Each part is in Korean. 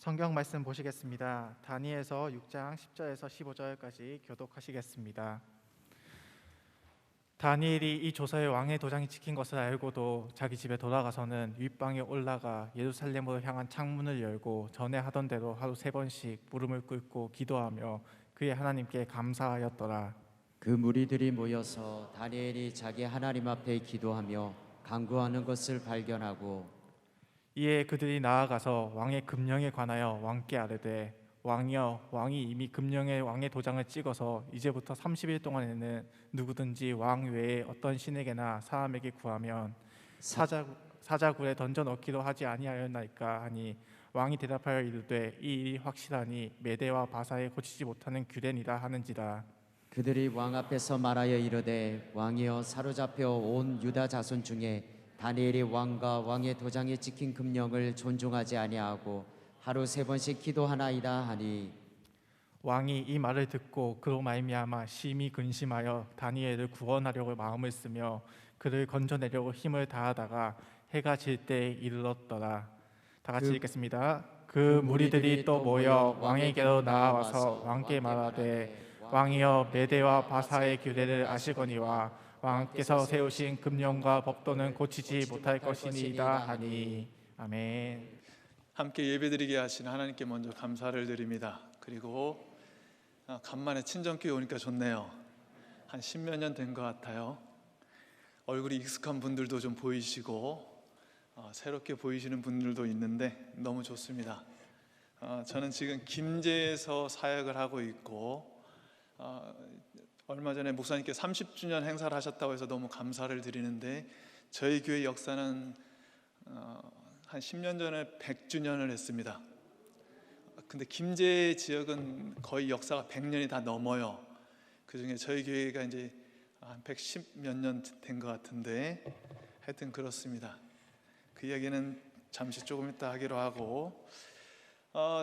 성경 말씀 보시겠습니다. 다니엘서 6장 10절에서 15절까지 교독하시겠습니다. 다니엘이 이 조서의 왕의 도장이 찍힌 것을 알고도 자기 집에 돌아가서는 윗방에 올라가 예루살렘으로 향한 창문을 열고 전에 하던 대로 하루 3번씩 무릎을 꿇고 기도하며 그의 하나님께 감사하였더라. 그 무리들이 모여서 다니엘이 자기 하나님 앞에 기도하며 간구하는 것을 발견하고 이에 그들이 나아가서 왕의 금령에 관하여 왕께 아뢰되, 왕이여, 왕이 이미 금령에 왕의 도장을 찍어서 이제부터 30일 동안에는 누구든지 왕 외에 어떤 신에게나 사람에게 구하면 사자굴에 던져 넣기로 하지 아니하였나이까 하니, 왕이 대답하여 이르되, 이 일이 확실하니 메대와 바사에 고치지 못하는 규례니라 하는지라. 그들이 왕 앞에서 말하여 이르되, 왕이여, 사로잡혀 온 유다 자손 중에 다니엘이 왕과 왕의 도장에 찍힌 금령을 존중하지 아니하고 하루 3번씩 기도하나이다 하니, 왕이 이 말을 듣고 그로 말미암아 심히 근심하여 다니엘을 구원하려고 마음을 쓰며 그를 건져내려고 힘을 다하다가 해가 질 때에 이르렀더라. 다 같이 읽겠습니다. 그 무리들이 또 모여 왕에게로 나아와서 왕께 말하되, 왕이여, 메대와 바사의 규례를 아시거니와 왕께서 세우신 금령과 법도는 고치지 못할 것이니이다 하니. 아멘. 함께 예배드리게 하신 하나님께 먼저 감사를 드립니다. 그리고 간만에 친정교회 오니까 좋네요. 한 10몇 년 된 것 같아요. 얼굴이 익숙한 분들도 좀 보이시고 새롭게 보이시는 분들도 있는데 너무 좋습니다. 저는 지금 김제에서 사역을 하고 있고 얼마 전에 목사님께 30주년 행사를 하셨다고 해서 너무 감사를 드리는데, 저희 교회 역사는 한 10년 전에 100주년을 했습니다. 근데 김제 지역은 거의 역사가 100년이 다 넘어요. 그중에 저희 교회가 이제 한 110몇 년 된 것 같은데, 하여튼 그렇습니다. 그 이야기는 잠시 조금 이따 하기로 하고,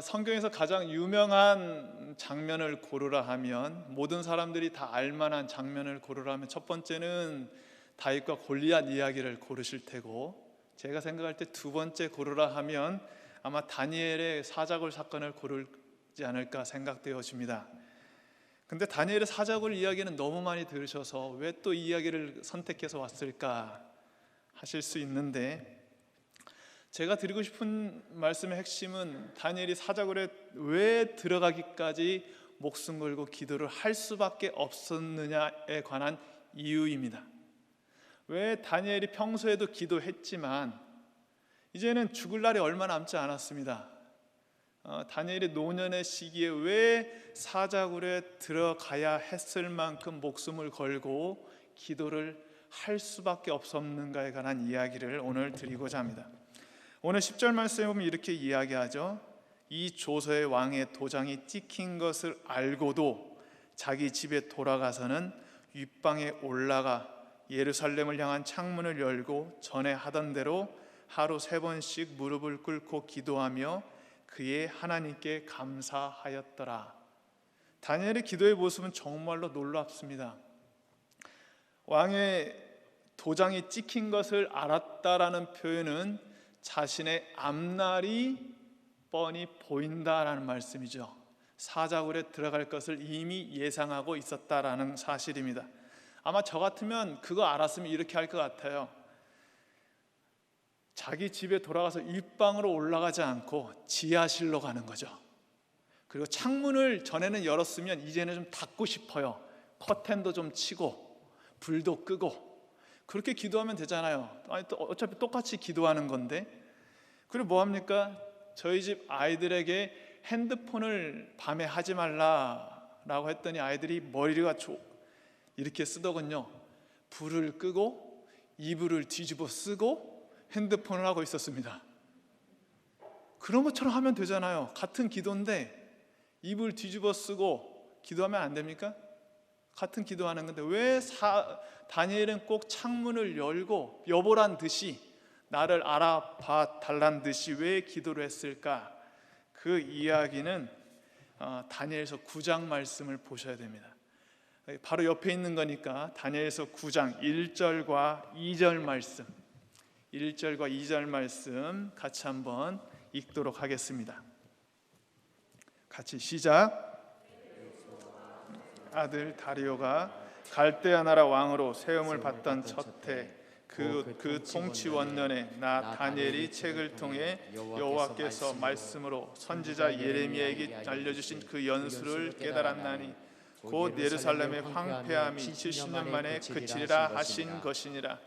성경에서 가장 유명한 장면을 고르라 하면, 모든 사람들이 다 알만한 장면을 고르라 하면 첫 번째는 다윗과 골리앗 이야기를 고르실 테고, 제가 생각할 때 두 번째 고르라 하면 아마 다니엘의 사자굴 사건을 고르지 않을까 생각되어집니다. 근데 다니엘의 사자굴 이야기는 너무 많이 들으셔서 왜 또 이 이야기를 선택해서 왔을까 하실 수 있는데, 제가 드리고 싶은 말씀의 핵심은 다니엘이 사자굴에 왜 들어가기까지 목숨 걸고 기도를 할 수밖에 없었느냐에 관한 이유입니다. 왜 다니엘이 평소에도 기도했지만 이제는 죽을 날이 얼마 남지 않았습니다. 다니엘이 노년의 시기에 왜 사자굴에 들어가야 했을 만큼 목숨을 걸고 기도를 할 수밖에 없었는가에 관한 이야기를 오늘 드리고자 합니다. 오늘 10절 말씀에 보면 이렇게 이야기하죠. 이 조서의 왕의 도장이 찍힌 것을 알고도 자기 집에 돌아가서는 윗방에 올라가 예루살렘을 향한 창문을 열고 전에 하던 대로 하루 3번씩 무릎을 꿇고 기도하며 그의 하나님께 감사하였더라. 다니엘의 기도의 모습은 정말로 놀랍습니다. 왕의 도장이 찍힌 것을 알았다라는 표현은 자신의 앞날이 뻔히 보인다라는 말씀이죠. 사자굴에 들어갈 것을 이미 예상하고 있었다라는 사실입니다. 아마 저 같으면 그거 알았으면 이렇게 할 것 같아요. 자기 집에 돌아가서 윗방으로 올라가지 않고 지하실로 가는 거죠. 그리고 창문을 전에는 열었으면 이제는 좀 닫고 싶어요. 커튼도 좀 치고 불도 끄고 그렇게 기도하면 되잖아요. 아니, 또 어차피 똑같이 기도하는 건데. 그리고 뭐 합니까? 저희 집 아이들에게 핸드폰을 밤에 하지 말라라고 했더니 아이들이 머리가 이렇게 쓰더군요. 불을 끄고 이불을 뒤집어 쓰고 핸드폰을 하고 있었습니다. 그런 것처럼 하면 되잖아요. 같은 기도인데 이불 뒤집어 쓰고 기도하면 안 됩니까? 같은 기도하는 건데 왜 다니엘은 꼭 창문을 열고 여보란 듯이 나를 알아봐 달란 듯이 왜 기도를 했을까? 그 이야기는 다니엘서 9장 말씀을 보셔야 됩니다. 바로 옆에 있는 거니까 다니엘서 9장 1절과 2절 말씀, 1절과 2절 말씀 같이 한번 읽도록 하겠습니다. 같이 시작. 아들 다리오가 갈대아 나라 왕으로 세움을 받던 첫해 그 통치 원년에 나 다니엘이 책을 통해 여호와께서 말씀으로 선지자 예레미야에게 알려주신 그 연수를 깨달았나니 곧 예루살렘의 황폐함이 70년 만에 그치리라 하신 것이니라.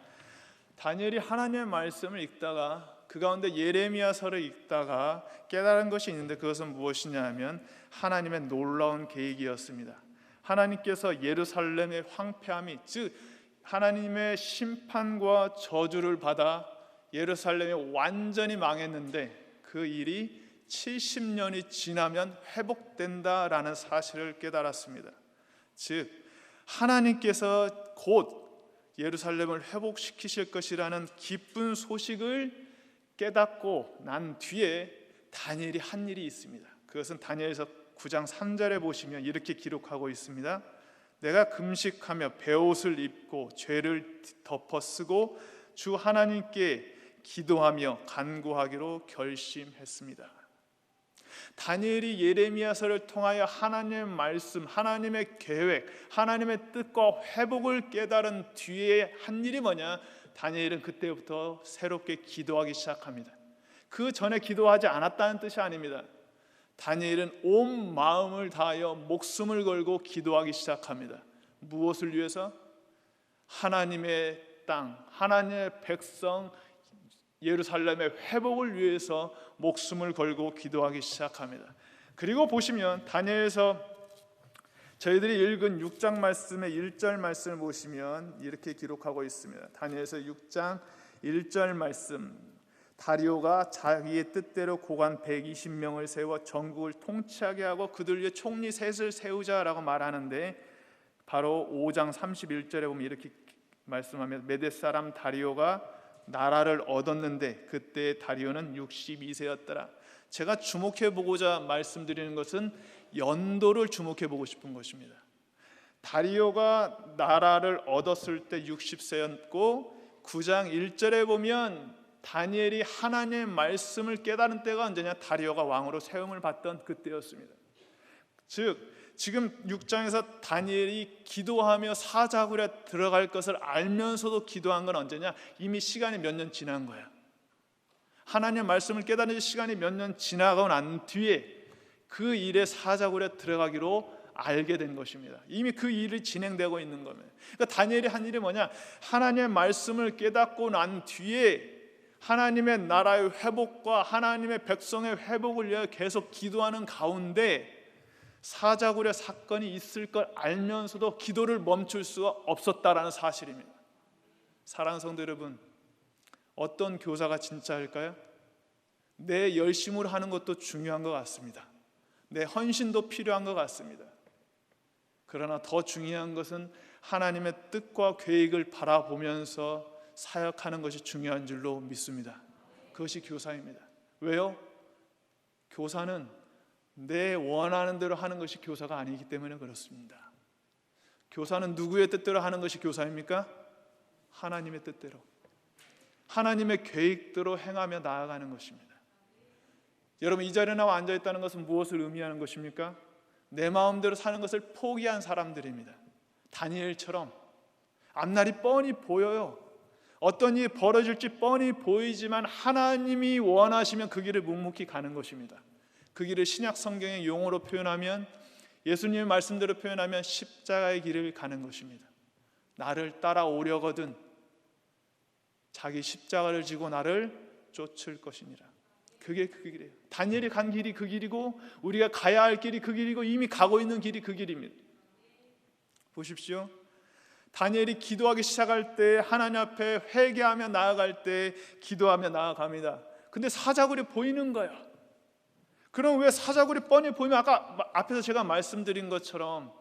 다니엘이 하나님의 말씀을 읽다가 그 가운데 예레미야서를 읽다가 깨달은 것이 있는데 그것은 무엇이냐 하면 하나님의 놀라운 계획이었습니다. 하나님께서 예루살렘의 황폐함이, 즉 하나님의 심판과 저주를 받아 예루살렘이 완전히 망했는데 그 일이 70년이 지나면 회복된다라는 사실을 깨달았습니다. 즉 하나님께서 곧 예루살렘을 회복시키실 것이라는 기쁜 소식을 깨닫고 난 뒤에 다니엘이 한 일이 있습니다. 그것은 다니엘서 9장 3절에 보시면 이렇게 기록하고 있습니다. 내가 금식하며 베옷을 입고 죄를 덮어 쓰고 주 하나님께 기도하며 간구하기로 결심했습니다. 다니엘이 예레미야서를 통하여 하나님의 말씀, 하나님의 계획, 하나님의 뜻과 회복을 깨달은 뒤에 한 일이 뭐냐? 다니엘은 그때부터 새롭게 기도하기 시작합니다. 그 전에 기도하지 않았다는 뜻이 아닙니다. 다니엘은 온 마음을 다하여 목숨을 걸고 기도하기 시작합니다. 무엇을 위해서? 하나님의 땅, 하나님의 백성 예루살렘의 회복을 위해서 목숨을 걸고 기도하기 시작합니다. 그리고 보시면 다니엘서 저희들이 읽은 6장 말씀의 1절 말씀을 보시면 이렇게 기록하고 있습니다. 다니엘서 6장 1절 말씀, 다리오가 자기의 뜻대로 고관 120명을 세워 전국을 통치하게 하고 그들 위에 총리 셋을 세우자라고 말하는데 바로 5장 31절에 보면 이렇게 말씀하며 메대 사람 다리오가 나라를 얻었는데 그때 다리오는 62세였더라. 제가 주목해 보고자 말씀드리는 것은 연도를 주목해 보고 싶은 것입니다. 다리오가 나라를 얻었을 때 60세였고 9장 1절에 보면 다니엘이 하나님의 말씀을 깨달은 때가 언제냐? 다리오가 왕으로 세움을 받던 그때였습니다. 즉 지금 6장에서 다니엘이 기도하며 사자굴에 들어갈 것을 알면서도 기도한 건 언제냐? 이미 시간이 몇 년 지난 거야. 하나님의 말씀을 깨달은 시간이 몇 년 지나고 난 뒤에 그 일에 사자굴에 들어가기로 알게 된 것입니다. 이미 그 일이 진행되고 있는 겁니다. 그러니까 다니엘이 한 일이 뭐냐? 하나님의 말씀을 깨닫고 난 뒤에 하나님의 나라의 회복과 하나님의 백성의 회복을 위해 계속 기도하는 가운데 사자굴의 사건이 있을 걸 알면서도 기도를 멈출 수가 없었다라는 사실입니다. 사랑하는 성도 여러분, 어떤 교사가 진짜일까요? 내 열심으로 하는 것도 중요한 것 같습니다. 내 헌신도 필요한 것 같습니다. 그러나 더 중요한 것은 하나님의 뜻과 계획을 바라보면서 사역하는 것이 중요한 줄로 믿습니다. 그것이 교사입니다. 왜요? 교사는 내 원하는 대로 하는 것이 교사가 아니기 때문에 그렇습니다. 교사는 누구의 뜻대로 하는 것이 교사입니까? 하나님의 뜻대로, 하나님의 계획대로 행하며 나아가는 것입니다. 여러분, 이 자리에 나와 앉아있다는 것은 무엇을 의미하는 것입니까? 내 마음대로 사는 것을 포기한 사람들입니다. 다니엘처럼 앞날이 뻔히 보여요. 어떤 일이 벌어질지 뻔히 보이지만 하나님이 원하시면 그 길을 묵묵히 가는 것입니다. 그 길을 신약 성경의 용어로 표현하면, 예수님의 말씀대로 표현하면 십자가의 길을 가는 것입니다. 나를 따라오려거든 자기 십자가를 지고 나를 쫓을 것이니라. 그게 그 길이에요. 다니엘이 간 길이 그 길이고 우리가 가야 할 길이 그 길이고 이미 가고 있는 길이 그 길입니다. 보십시오. 다니엘이 기도하기 시작할 때, 하나님 앞에 회개하며 나아갈 때 기도하며 나아갑니다. 근데 사자굴이 보이는 거야. 그럼 왜 사자굴이 뻔히 보이면, 아까 앞에서 제가 말씀드린 것처럼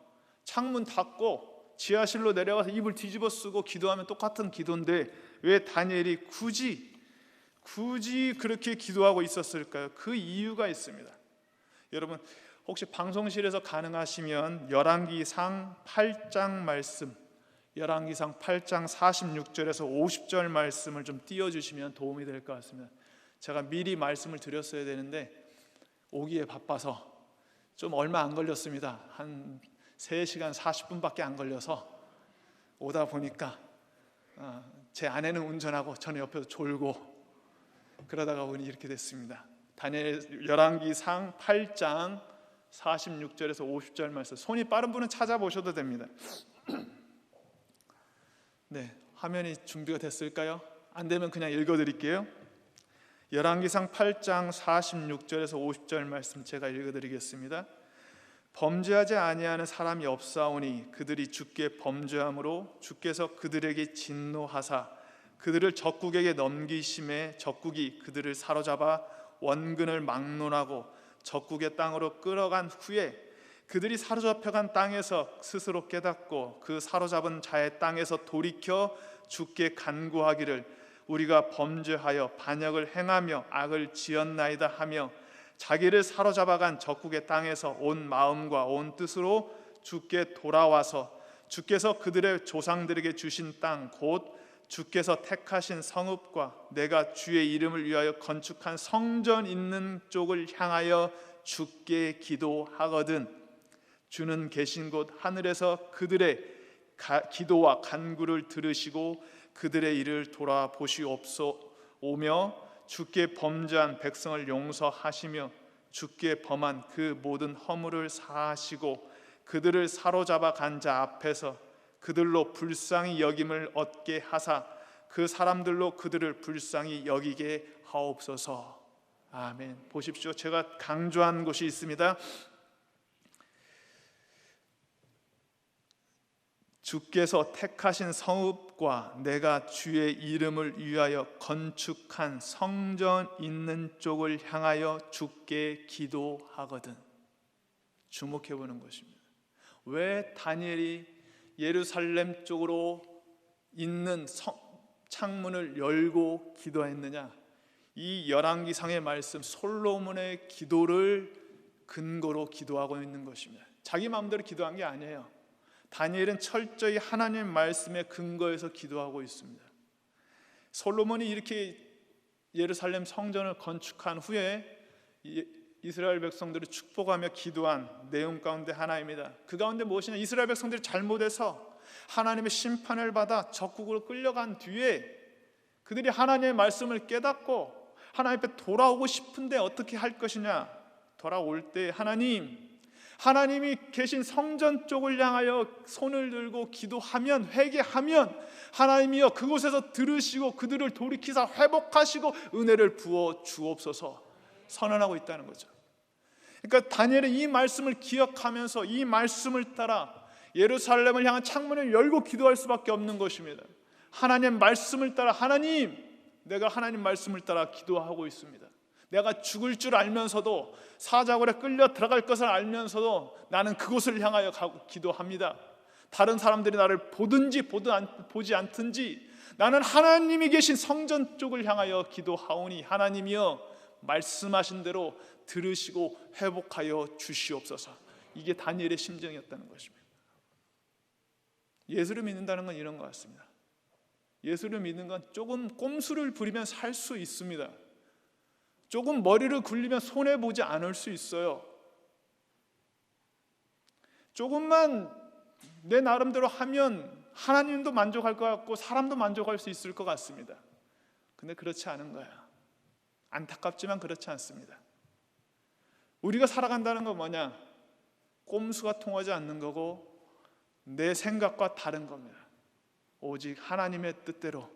창문 닫고 지하실로 내려가서 이불 뒤집어 쓰고 기도하면 똑같은 기도인데 왜 다니엘이 굳이 그렇게 기도하고 있었을까요? 그 이유가 있습니다. 여러분, 혹시 방송실에서 가능하시면 열왕기상 8장 말씀, 열왕기상 8장 46절에서 50절 말씀을 좀 띄워주시면 도움이 될 것 같습니다. 제가 미리 말씀을 드렸어야 되는데 오기에 바빠서 좀 얼마 안 걸렸습니다. 한 3시간 40분밖에 안 걸려서 오다 보니까 제 아내는 운전하고 저는 옆에서 졸고 그러다가 보니 이렇게 됐습니다. 다니엘 열왕기상 8장 46절에서 50절 말씀, 손이 빠른 분은 찾아보셔도 됩니다. 네, 화면이 준비가 됐을까요? 안 되면 그냥 읽어드릴게요. 열왕기상 8장 46절에서 50절 말씀 제가 읽어드리겠습니다. 범죄하지 아니하는 사람이 없사오니 그들이 주께 범죄함으로 주께서 그들에게 진노하사 그들을 적국에게 넘기심에 적국이 그들을 사로잡아 원근을 막론하고 적국의 땅으로 끌어간 후에 그들이 사로잡혀간 땅에서 스스로 깨닫고 그 사로잡은 자의 땅에서 돌이켜 주께 간구하기를 우리가 범죄하여 반역을 행하며 악을 지었나이다 하며 자기를 사로잡아간 적국의 땅에서 온 마음과 온 뜻으로 주께 돌아와서 주께서 그들의 조상들에게 주신 땅 곧 주께서 택하신 성읍과 내가 주의 이름을 위하여 건축한 성전 있는 쪽을 향하여 주께 기도하거든 주는 계신 곳 하늘에서 그들의 기도와 간구를 들으시고 그들의 일을 돌아보시옵소오며 주께 범죄한 백성을 용서하시며 주께 범한 그 모든 허물을 사하시고 그들을 사로잡아 간 자 앞에서 그들로 불쌍히 여김을 얻게 하사 그 사람들로 그들을 불쌍히 여기게 하옵소서. 아멘. 보십시오. 제가 강조한 곳이 있습니다. 주께서 택하신 성읍과 내가 주의 이름을 위하여 건축한 성전 있는 쪽을 향하여 주께 기도하거든. 주목해 보는 것입니다. 왜 다니엘이 예루살렘 쪽으로 있는 창문을 열고 기도했느냐? 이 열왕기상의 말씀 솔로몬의 기도를 근거로 기도하고 있는 것입니다. 자기 마음대로 기도한 게 아니에요. 다니엘은 철저히 하나님 말씀에 근거해서 기도하고 있습니다. 솔로몬이 이렇게 예루살렘 성전을 건축한 후에 이스라엘 백성들을 축복하며 기도한 내용 가운데 하나입니다. 그 가운데 무엇이냐? 이스라엘 백성들이 잘못해서 하나님의 심판을 받아 적국으로 끌려간 뒤에 그들이 하나님의 말씀을 깨닫고 하나님 앞에 돌아오고 싶은데 어떻게 할 것이냐? 돌아올 때 하나님이 계신 성전 쪽을 향하여 손을 들고 기도하면, 회개하면 하나님이여 그곳에서 들으시고 그들을 돌이키사 회복하시고 은혜를 부어 주옵소서 선언하고 있다는 거죠. 그러니까 다니엘은 이 말씀을 기억하면서 이 말씀을 따라 예루살렘을 향한 창문을 열고 기도할 수밖에 없는 것입니다. 하나님 말씀을 따라 내가 하나님 말씀을 따라 기도하고 있습니다. 내가 죽을 줄 알면서도 사자굴에 끌려 들어갈 것을 알면서도 나는 그곳을 향하여 가고 기도합니다. 다른 사람들이 나를 보든지 보지 않든지 나는 하나님이 계신 성전 쪽을 향하여 기도하오니 하나님이여 말씀하신 대로 들으시고 회복하여 주시옵소서. 이게 다니엘의 심정이었다는 것입니다. 예수를 믿는다는 건 이런 것 같습니다. 예수를 믿는 건 조금 꼼수를 부리면 살 수 있습니다. 조금 머리를 굴리면 손해보지 않을 수 있어요. 조금만 내 나름대로 하면 하나님도 만족할 것 같고 사람도 만족할 수 있을 것 같습니다. 근데 그렇지 않은 거야. 안타깝지만 그렇지 않습니다. 우리가 살아간다는 건 뭐냐? 꼼수가 통하지 않는 거고 내 생각과 다른 겁니다. 오직 하나님의 뜻대로,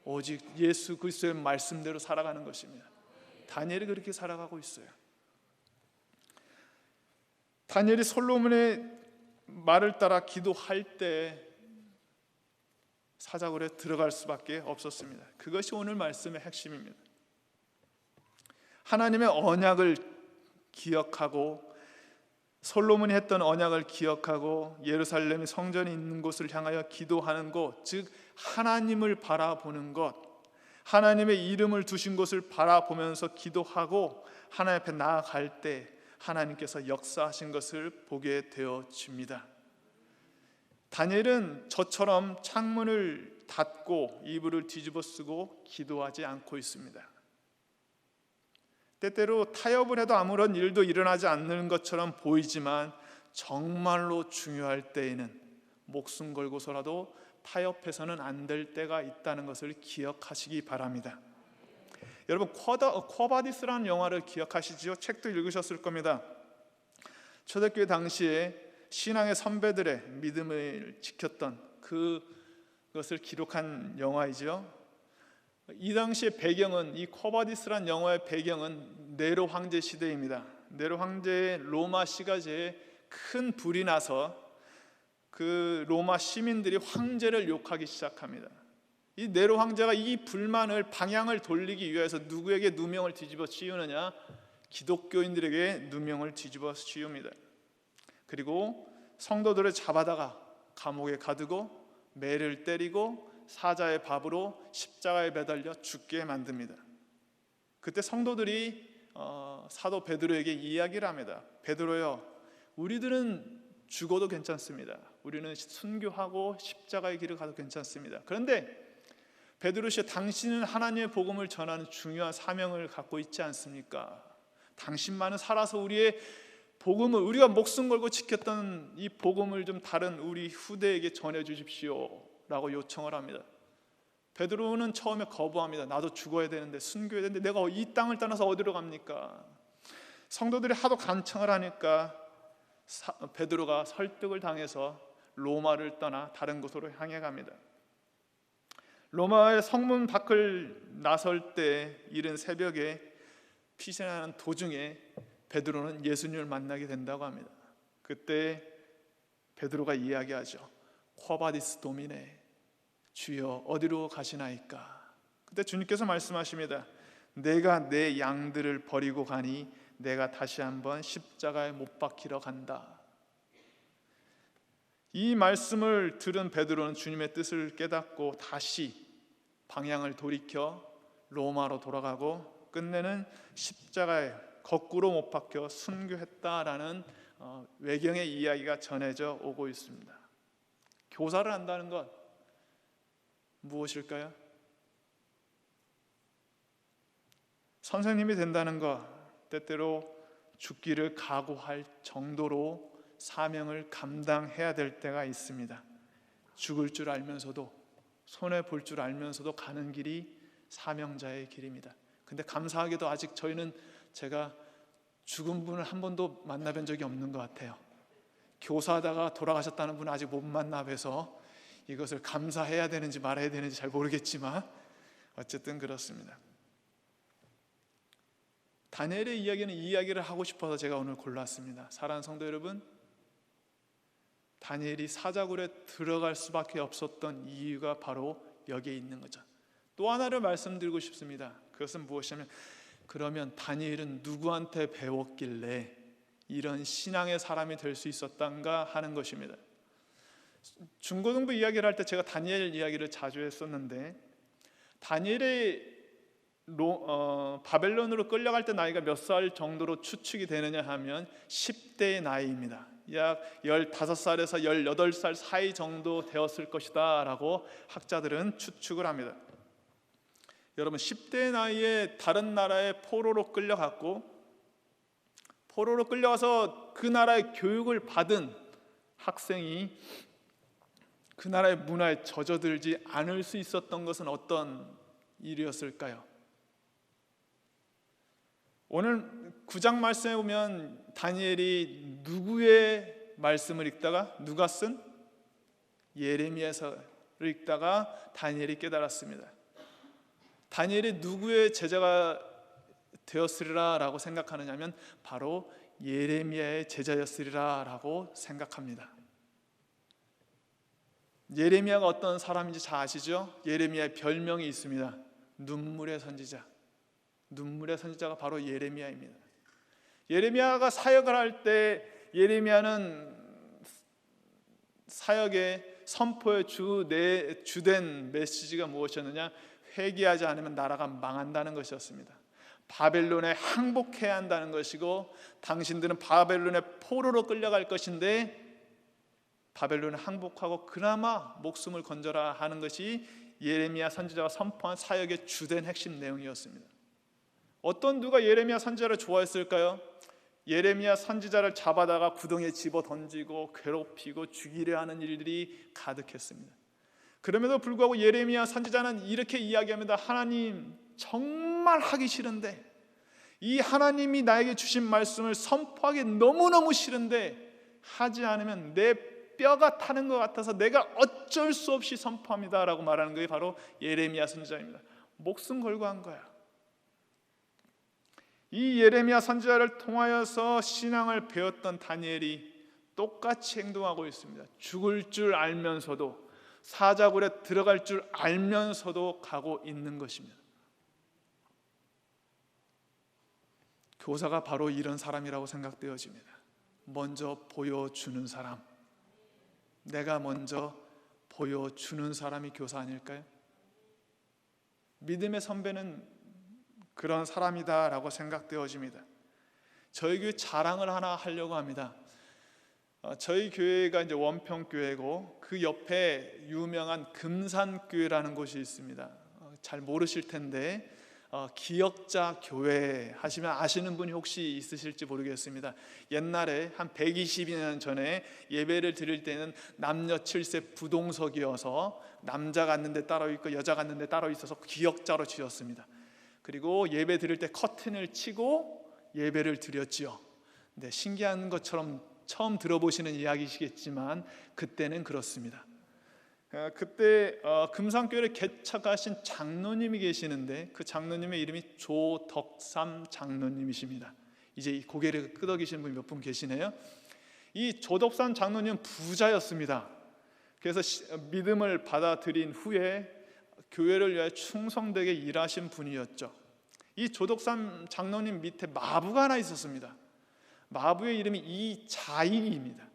오직 예수 그리스도의 말씀대로 살아가는 것입니다. 다니엘이 그렇게 살아가고 있어요. 다니엘이 솔로몬의 말을 따라 기도할 때 사자굴에 들어갈 수밖에 없었습니다. 그것이 오늘 말씀의 핵심입니다. 하나님의 언약을 기억하고 솔로몬이 했던 언약을 기억하고 예루살렘의 성전이 있는 곳을 향하여 기도하는 것, 즉 하나님을 바라보는 것, 하나님의 이름을 두신 곳을 바라보면서 기도하고 하나님 앞에 나아갈 때 하나님께서 역사하신 것을 보게 되어집니다. 다니엘은 저처럼 창문을 닫고 이불을 뒤집어 쓰고 기도하지 않고 있습니다. 때때로 타협을 해도 아무런 일도 일어나지 않는 것처럼 보이지만 정말로 중요할 때에는 목숨 걸고서라도 타협해서는 안 될 때가 있다는 것을 기억하시기 바랍니다. 여러분, 쿼바디스라는 영화를 기억하시지요? 책도 읽으셨을 겁니다. 초대교회 당시에 신앙의 선배들의 믿음을 지켰던 그것을 기록한 영화이죠. 이 당시의 배경은, 이 쿼바디스라는 영화의 배경은 네로 황제 시대입니다. 네로 황제의 로마 시가제에 큰 불이 나서 그 로마 시민들이 황제를 욕하기 시작합니다. 이 네로 황제가 이 불만을 방향을 돌리기 위해서 누구에게 누명을 뒤집어 씌우느냐? 기독교인들에게 누명을 뒤집어 씌웁니다. 그리고 성도들을 잡아다가 감옥에 가두고 매를 때리고 사자의 밥으로 십자가에 매달려 죽게 만듭니다. 그때 성도들이 사도 베드로에게 이야기를 합니다. 베드로요, 우리들은 죽어도 괜찮습니다. 우리는 순교하고 십자가의 길을 가도 괜찮습니다. 그런데 베드로씨, 당신은 하나님의 복음을 전하는 중요한 사명을 갖고 있지 않습니까? 당신만은 살아서 우리의 복음을, 우리가 목숨 걸고 지켰던 이 복음을 좀 다른 우리 후대에게 전해 주십시오 라고 요청을 합니다. 베드로는 처음에 거부합니다. 나도 죽어야 되는데, 순교해야 되는데 내가 이 땅을 떠나서 어디로 갑니까? 성도들이 하도 간청을 하니까 베드로가 설득을 당해서 로마를 떠나 다른 곳으로 향해 갑니다. 로마의 성문 밖을 나설 때 이른 새벽에 피신하는 도중에 베드로는 예수님을 만나게 된다고 합니다. 그때 베드로가 이야기하죠. 쿼바디스 도미네, 주여 어디로 가시나이까? 그때 주님께서 말씀하십니다. 내가 내 양들을 버리고 가니 내가 다시 한번 십자가에 못 박히러 간다. 이 말씀을 들은 베드로는 주님의 뜻을 깨닫고 다시 방향을 돌이켜 로마로 돌아가고 끝내는 십자가에 거꾸로 못 박혀 순교했다라는 외경의 이야기가 전해져 오고 있습니다. 교사를 한다는 것 무엇일까요? 선생님이 된다는 것, 때때로 죽기를 각오할 정도로 사명을 감당해야 될 때가 있습니다. 죽을 줄 알면서도, 손해 볼 줄 알면서도 가는 길이 사명자의 길입니다. 근데 감사하게도 아직 저희는, 제가 죽은 분을 한 번도 만나뵌 적이 없는 것 같아요. 교사하다가 돌아가셨다는 분은 아직 못 만나뵈서 이것을 감사해야 되는지 말아야 되는지 잘 모르겠지만 어쨌든 그렇습니다. 다니엘의 이야기는 이 이야기를 하고 싶어서 제가 오늘 골랐습니다. 사랑하는 성도 여러분, 다니엘이 사자굴에 들어갈 수밖에 없었던 이유가 바로 여기에 있는 거죠. 또 하나를 말씀드리고 싶습니다. 그것은 무엇이냐면, 그러면 다니엘은 누구한테 배웠길래 이런 신앙의 사람이 될 수 있었던가 하는 것입니다. 중고등부 이야기를 할 때 제가 다니엘 이야기를 자주 했었는데, 다니엘의 바벨론으로 끌려갈 때 나이가 몇 살 정도로 추측이 되느냐 하면 10대의 나이입니다. 약 15살에서 18살 사이 정도 되었을 것이다 라고 학자들은 추측을 합니다. 여러분, 10대 나이에 다른 나라의 포로로 끌려갔고, 포로로 끌려가서 그 나라의 교육을 받은 학생이 그 나라의 문화에 젖어들지 않을 수 있었던 것은 어떤 일이었을까요? 오늘 9장 말씀에 보면 다니엘이 누구의 말씀을 읽다가, 누가 쓴? 예레미야서를 읽다가 다니엘이 깨달았습니다. 다니엘이 누구의 제자가 되었으리라 라고 생각하느냐 하면 바로 예레미야의 제자였으리라 라고 생각합니다. 예레미야가 어떤 사람인지 잘 아시죠? 예레미야의 별명이 있습니다. 눈물의 선지자. 눈물의 선지자가 바로 예레미야입니다. 예레미야가 사역을 할 때 예레미야는 사역의 선포의 주된 메시지가 무엇이었느냐? 회개하지 않으면 나라가 망한다는 것이었습니다. 바벨론에 항복해야 한다는 것이고, 당신들은 바벨론의 포로로 끌려갈 것인데 바벨론에 항복하고 그나마 목숨을 건져라 하는 것이 예레미야 선지자가 선포한 사역의 주된 핵심 내용이었습니다. 어떤 누가 예레미야 선지자를 좋아했을까요? 예레미야 선지자를 잡아다가 구덩이에 집어 던지고 괴롭히고 죽이려 하는 일들이 가득했습니다. 그럼에도 불구하고 예레미야 선지자는 이렇게 이야기합니다. 하나님, 정말 하기 싫은데, 이 하나님이 나에게 주신 말씀을 선포하기 너무너무 싫은데 하지 않으면 내 뼈가 타는 것 같아서 내가 어쩔 수 없이 선포합니다 라고 말하는 것이 바로 예레미야 선지자입니다. 목숨 걸고 한 거야. 이 예레미야 선지자를 통하여서 신앙을 배웠던 다니엘이 똑같이 행동하고 있습니다. 죽을 줄 알면서도, 사자굴에 들어갈 줄 알면서도 가고 있는 것입니다. 교사가 바로 이런 사람이라고 생각되어집니다. 먼저 보여주는 사람, 내가 먼저 보여주는 사람이 교사 아닐까요? 믿음의 선배는 그런 사람이다라고 생각되어집니다. 저희 교회 자랑을 하나 하려고 합니다. 저희 교회가 이제 원평교회고 그 옆에 유명한 금산교회라는 곳이 있습니다. 잘 모르실 텐데 기역자 교회 하시면 아시는 분이 혹시 있으실지 모르겠습니다. 옛날에 한 120년 전에 예배를 드릴 때는 남녀 7세 부동석이어서 남자가 앉는 데 따로 있고 여자가 앉는 데 따로 있어서 기역자로 지었습니다. 그리고 예배 드릴 때 커튼을 치고 예배를 드렸지요. 네, 신기한 것처럼 처음 들어보시는 이야기시겠지만 그때는 그렇습니다. 그때 금산교회를 개척하신 장로님이 계시는데 그 장로님의 이름이 조덕삼 장로님이십니다. 이제 고개를 끄덕이시는 분이 몇 분 계시네요. 이 조덕삼 장로님은 부자였습니다. 그래서 믿음을 받아들인 후에 교회를 위해 충성되게 일하신 분이었죠. 이 조덕삼 장로님 밑에 마부가 하나 있었습니다. 마부의 이름이 이자익입니다.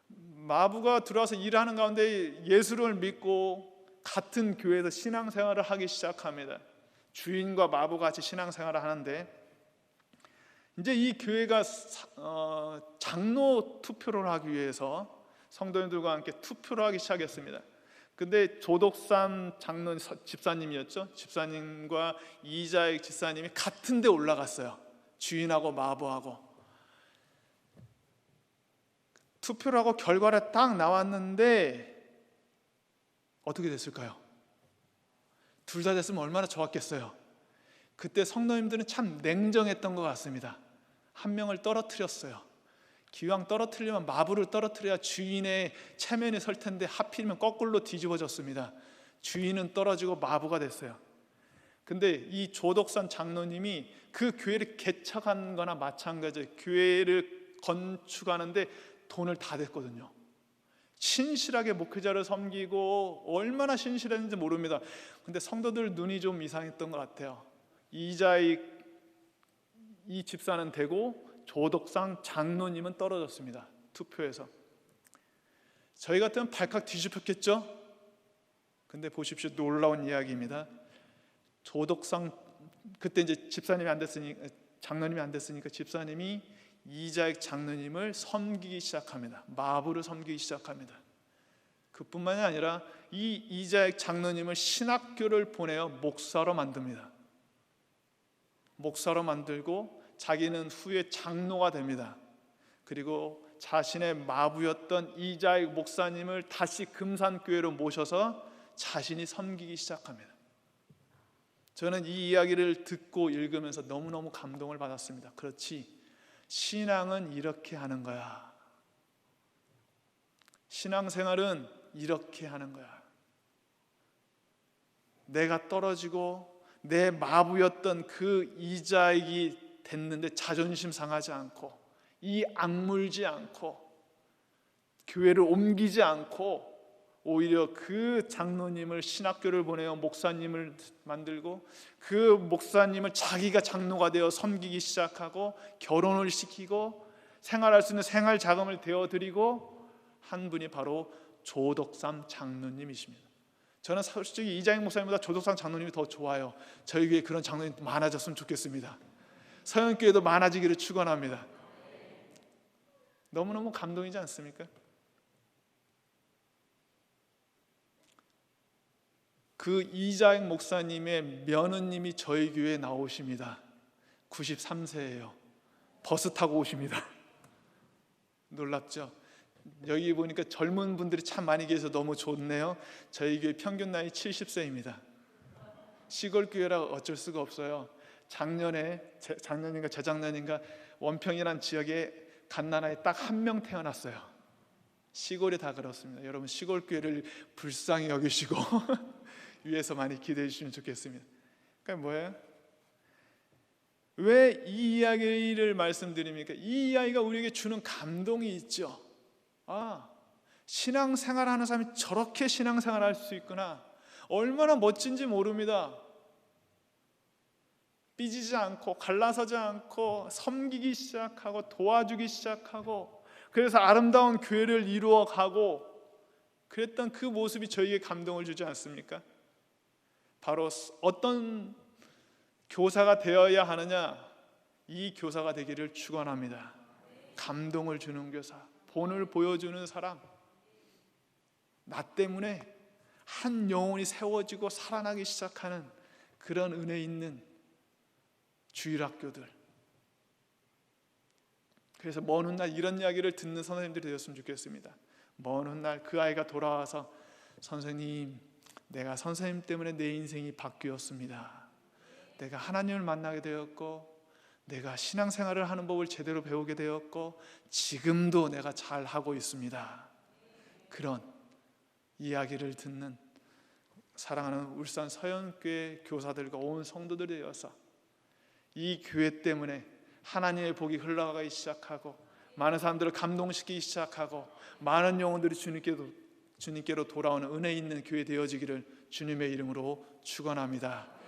마부가 들어와서 일하는 가운데 예수를 믿고 같은 교회에서 신앙생활을 하기 시작합니다. 주인과 마부가 같이 신앙생활을 하는데 이제 이 교회가 장로 투표를 하기 위해서 성도님들과 함께 투표를 하기 시작했습니다. 근데 조덕삼 장로 집사님이었죠. 집사님과 이자익 집사님이 같은 데 올라갔어요. 주인하고 마부하고. 투표를 하고 결과가 딱 나왔는데 어떻게 됐을까요? 둘 다 됐으면 얼마나 좋았겠어요. 그때 성도님들은 참 냉정했던 것 같습니다. 한 명을 떨어뜨렸어요. 기왕 떨어뜨리려면 마부를 떨어뜨려야 주인의 체면에 설 텐데 하필이면 거꾸로 뒤집어졌습니다. 주인은 떨어지고 마부가 됐어요. 근데 이 조덕산 장로님이 그 교회를 개척한 거나 마찬가지예요. 교회를 건축하는데 돈을 다 댔거든요. 신실하게 목회자를 섬기고 얼마나 신실했는지 모릅니다. 근데 성도들 눈이 좀 이상했던 것 같아요. 이자익 이 집사는 되고 조덕상 장로님은 떨어졌습니다. 투표에서. 저희 같으면 발칵 뒤집혔겠죠? 근데 보십시오. 놀라운 이야기입니다. 조덕상 그때 이제 집사님이 안 됐으니까 장로님이 안 됐으니까 집사님이 이자익 장로님을 섬기기 시작합니다. 마부를 섬기기 시작합니다. 그뿐만이 아니라 이 이자익 장로님을 신학교를 보내어 목사로 만듭니다. 목사로 만들고 자기는 후에 장로가 됩니다. 그리고 자신의 마부였던 이자익 목사님을 다시 금산교회로 모셔서 자신이 섬기기 시작합니다. 저는 이 이야기를 듣고 읽으면서 너무너무 감동을 받았습니다. 그렇지, 신앙은 이렇게 하는 거야. 신앙생활은 이렇게 하는 거야. 내가 떨어지고 내 마부였던 그 이자익이 됐는데 자존심 상하지 않고 이 악물지 않고 교회를 옮기지 않고 오히려 그 장로님을 신학교를 보내어 목사님을 만들고 그 목사님을 자기가 장로가 되어 섬기기 시작하고 결혼을 시키고 생활할 수 있는 생활 자금을 대어드리고 한 분이 바로 조덕삼 장로님이십니다. 저는 솔직히 이자익 목사님보다 조덕삼 장로님이 더 좋아요. 저희 교회에 그런 장로님 많아졌으면 좋겠습니다. 서영교회도 많아지기를 축원합니다. 너무너무 감동이지 않습니까? 그 이자익 목사님의 며느님이 저희 교회에 나오십니다. 93세예요. 버스 타고 오십니다. 놀랍죠? 여기 보니까 젊은 분들이 참 많이 계셔서 너무 좋네요. 저희 교회 평균 나이 70세입니다. 시골 교회라 어쩔 수가 없어요. 작년인가 재작년인가 원평이란 지역에 갓난아이 딱 한 명 태어났어요. 시골이 다 그렇습니다. 여러분 시골 교회를 불쌍히 여기시고 위에서 많이 기대해 주시면 좋겠습니다. 그러니까 뭐예요? 왜 이 이야기를 말씀드립니까? 이 이야기가 우리에게 주는 감동이 있죠. 신앙생활하는 사람이 저렇게 신앙생활할 수 있구나. 얼마나 멋진지 모릅니다. 삐지지 않고 갈라서지 않고 섬기기 시작하고 도와주기 시작하고, 그래서 아름다운 교회를 이루어가고 그랬던 그 모습이 저희에게 감동을 주지 않습니까? 바로 어떤 교사가 되어야 하느냐, 이 교사가 되기를 축원합니다. 감동을 주는 교사, 본을 보여주는 사람, 나 때문에 한 영혼이 세워지고 살아나기 시작하는 그런 은혜 있는 주일학교들. 그래서 먼 훗날 이런 이야기를 듣는 선생님들이 되었으면 좋겠습니다. 먼 훗날 그 아이가 돌아와서 선생님, 내가 선생님 때문에 내 인생이 바뀌었습니다. 내가 하나님을 만나게 되었고, 내가 신앙생활을 하는 법을 제대로 배우게 되었고, 지금도 내가 잘 하고 있습니다. 그런 이야기를 듣는 사랑하는 울산 서연교회 교사들과 온 성도들이 되어서 이 교회 때문에 하나님의 복이 흘러가기 시작하고, 많은 사람들을 감동시키기 시작하고, 많은 영혼들이 주님께로 돌아오는 은혜 있는 교회 되어지기를 주님의 이름으로 축원합니다.